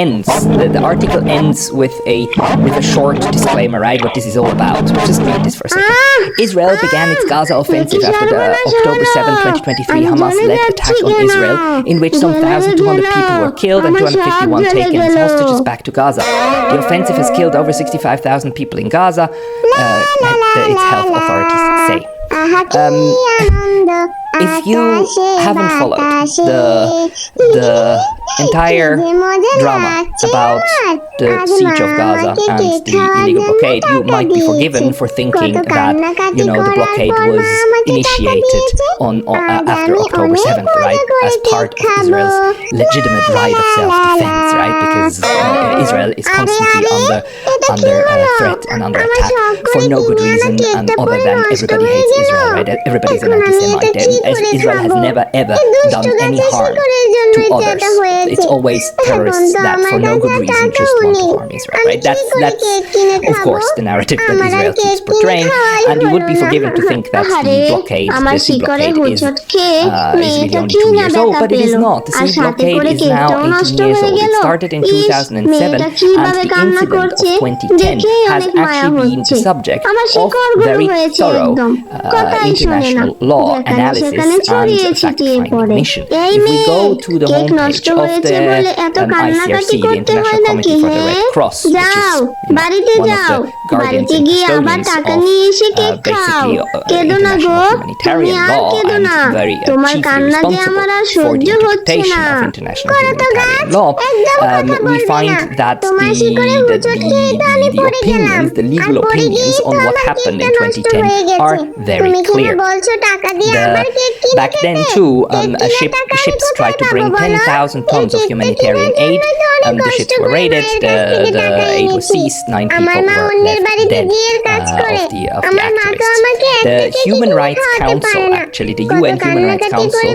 ends. The article ends with a short disclaimer, right? What this is all about. We'll just read this for a second. Israel began its Gaza offensive after the October 7, 2023 Hamas-led attack on Israel, in which some 1,200 people were killed and 251 taken as hostages back to Gaza. The offensive has killed over 65,000 people in Gaza, its health authorities say. If you haven't followed the entire drama about the siege of Gaza and the illegal blockade, you might be forgiven for thinking that, the blockade was initiated after October 7th, right, as part of Israel's legitimate right of self-defense, right, because Israel is constantly under threat and under attack for no good reason and other than everybody hates Israel, right? Everybody's an anti-Semite. Israel has never ever done any harm to others. It's always terrorists that for no good reason just want to harm Israel, right? That's of course the narrative that Israel keeps portraying, and you would be forgiven to think that the sea blockade is really only 2 years old, but it is not. The sea blockade is now 18 years old. It started in 2007, and the incident of 2010 has actually been the subject of very thorough international law analysis and fact-finding mission. If we go to the homepage of the ICRC, the International Committee for the Red Cross, which is one of the guardians and custodians of basically international humanitarian law and very chiefly responsible for the interpretation of international humanitarian law, we find that the opinions, the legal opinions on what happened in 2010 are very clear. Back then too, ships tried to bring 10,000 tons of humanitarian aid. The ships were raided, the aid was seized, 9 people were left dead of the activists. The Human Rights Council, actually, the UN Human Rights Council,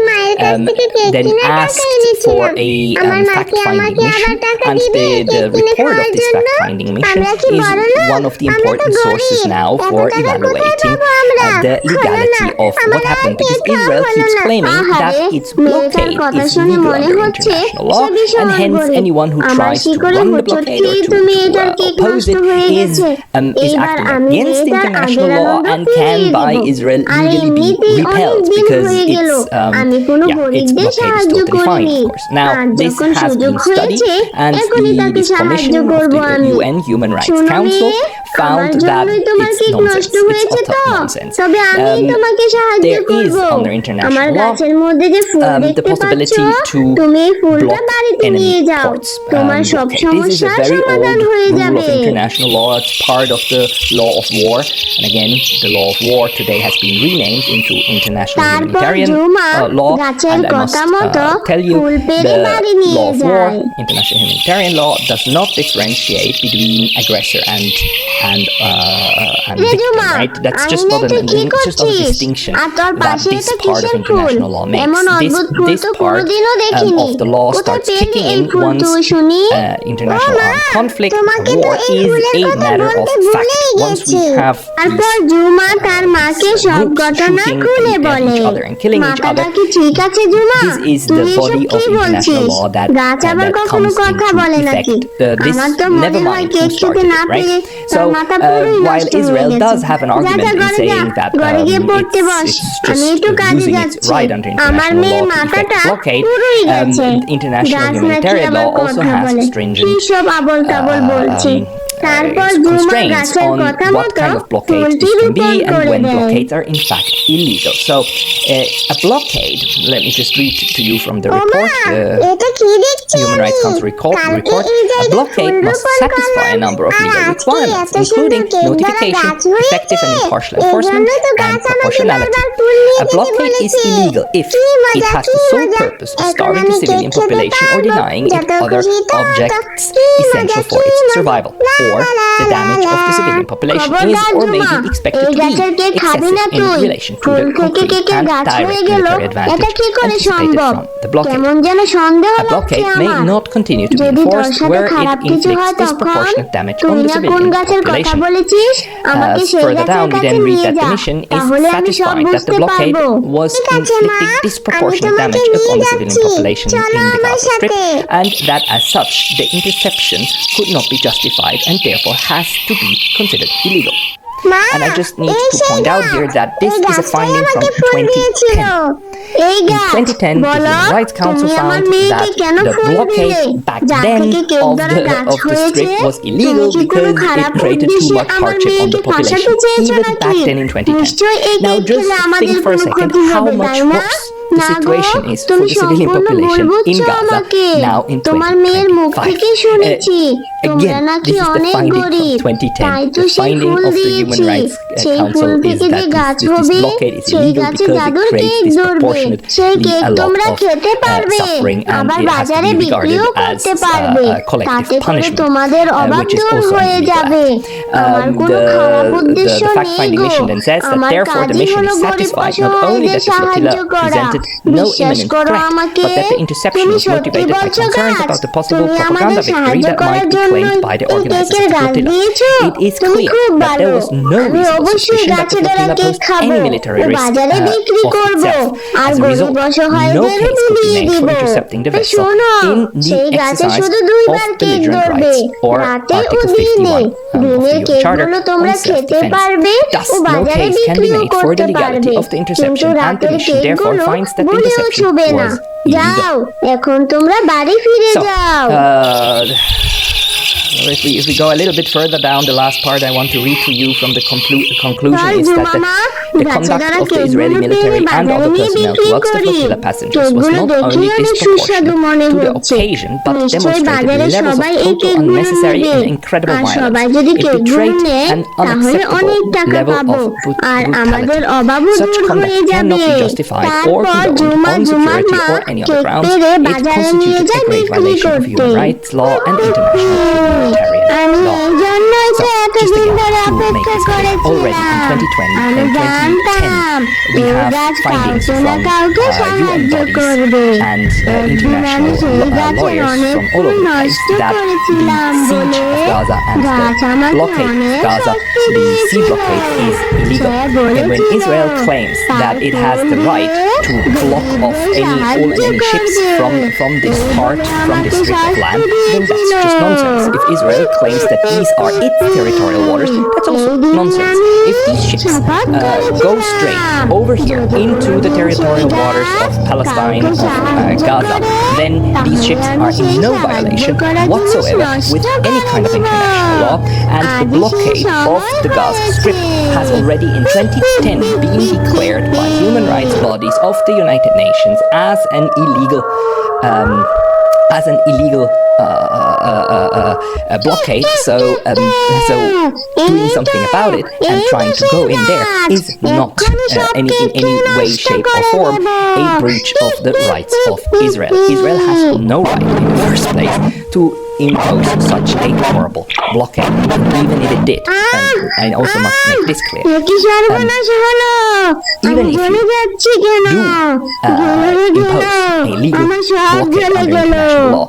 then asked for a fact-finding mission, and the report of this fact-finding mission is one of the important sources now for evaluating the legality of what happened, because Israel keeps claiming that its blockade is legal under international law, and hence anyone who tries to run the blockade or to oppose it is acting against international law and can by Israel legally be repelled, because its blockade is totally fine, of course. Now, this has been studied, and this commission of the UN Human Rights Council found that it's nonsense. It's utter nonsense. There is, under international law, the possibility to block enemy ports. This is a very old rule of international law. It's part of the law of war. And again, the law of war today has been renamed into international humanitarian law. And I must tell you, the law of war, international humanitarian law, does not differentiate between aggressor and victim, right? That's just not a distinction that this part of international law makes. This part of the law starts kicking in once international armed conflict or war is a matter of fact. Once we have these groups shooting each other and killing each other, this is the body of international law that comes into effect. This, never mind who started it, right? So while Israel does have an argument in saying that it's just using its right under international law to effect a blockade, international humanitarian law also has stringent constraints on what kind of blockade this can be and when blockades are in fact illegal. So a blockade, let me just read to you from the report, Human Rights Council report, a blockade must satisfy a number of legal requirements, including notification, effective and impartial enforcement, and proportionality. A blockade is illegal if it has the sole purpose of starving the civilian population or denying it other objects essential for its survival. or the damage of the civilian population is or may be expected to be excessive in relation to the concrete and direct military advantage anticipated from the blockade. A blockade may not continue to be enforced where it inflicts disproportionate damage on the civilian population. Further down, we then read that the mission is satisfied that the blockade was inflicting disproportionate damage upon the civilian population in the Gaza Strip, and that as such, the interception could not be justified and therefore has to be considered illegal. And I just need to point out here that this is a finding from 2010. In 2010, the Human Rights Council found that the blockade back then of the Strip was illegal because it created too much hardship on the population, even back then in 2010. Now just think for a second how much worse the situation is for the civilian population in Gaza now in 2025. Again, this is the finding from 2010. The finding of the Human Rights Council is that this blockade is illegal because it creates disproportionately a lot of suffering, and it has to be regarded as a collective punishment, which is also illegal. The fact-finding mission then says that therefore the mission is satisfied not only that the flotilla presented no imminent threat, but that the interception was motivated by concerns about the possible propaganda victory that might be claimed by the organizers of the flotilla. It is clear that there was no reasonable suspicion that the flotilla posed any military risk of itself. As a result, no case could be made for intercepting the vessel in the exercise of belligerent rights or Article 51 of the UN Charter on self-defense. Thus, no case can be made for the legality of the interception, and the mission therefore finds that the interception was illegal. If we go a little bit further down the last part I want to read to you from the conclusion is that the conduct of the Israeli military and other personnel towards the flotilla passengers was not only disproportionate to the occasion but demonstrated levels of total unnecessary and incredible violence. It betrayed an unacceptable level of brutality. Such conduct cannot be justified or condoned on security or any other grounds. It constituted a grave violation of human rights, law and international humanitarian law. So, just again, to make this clear, already in 2020 and 2010, we have findings from UN bodies and international lawyers from all over the place that the siege of Gaza and the blockade of Gaza, the sea blockade, is illegal. And when Israel claims that it has the right to block off any ships from this part, from this strip of land, then that's just nonsense. If Israel claims that these are its territorial waters, that's also nonsense. If these ships go straight over here into the territorial waters of Palestine, of Gaza, then these ships are in no violation whatsoever with any kind of international law, and the blockade of the Gaza Strip has already in 2010 been declared by human rights bodies of the United Nations as an illegal blockade. So doing something about it and trying to go in there is not in any way, shape or form a breach of the rights of Israel. Israel has no right in the first place to impose such a horrible blockade, even if it did. And I also must make this clear. Even if you do impose a legal blockade under international law,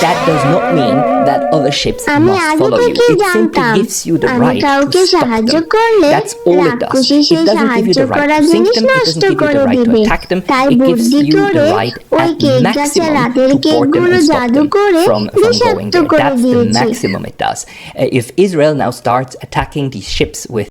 that does not mean that other ships must follow you. It simply gives you the right to stop them. That's all it does. It doesn't give you the right to sink them, it doesn't give you the right to attack them, it gives you the right at maximum to port them and stop them from going there. That's the maximum it does. If Israel now starts attacking these ships with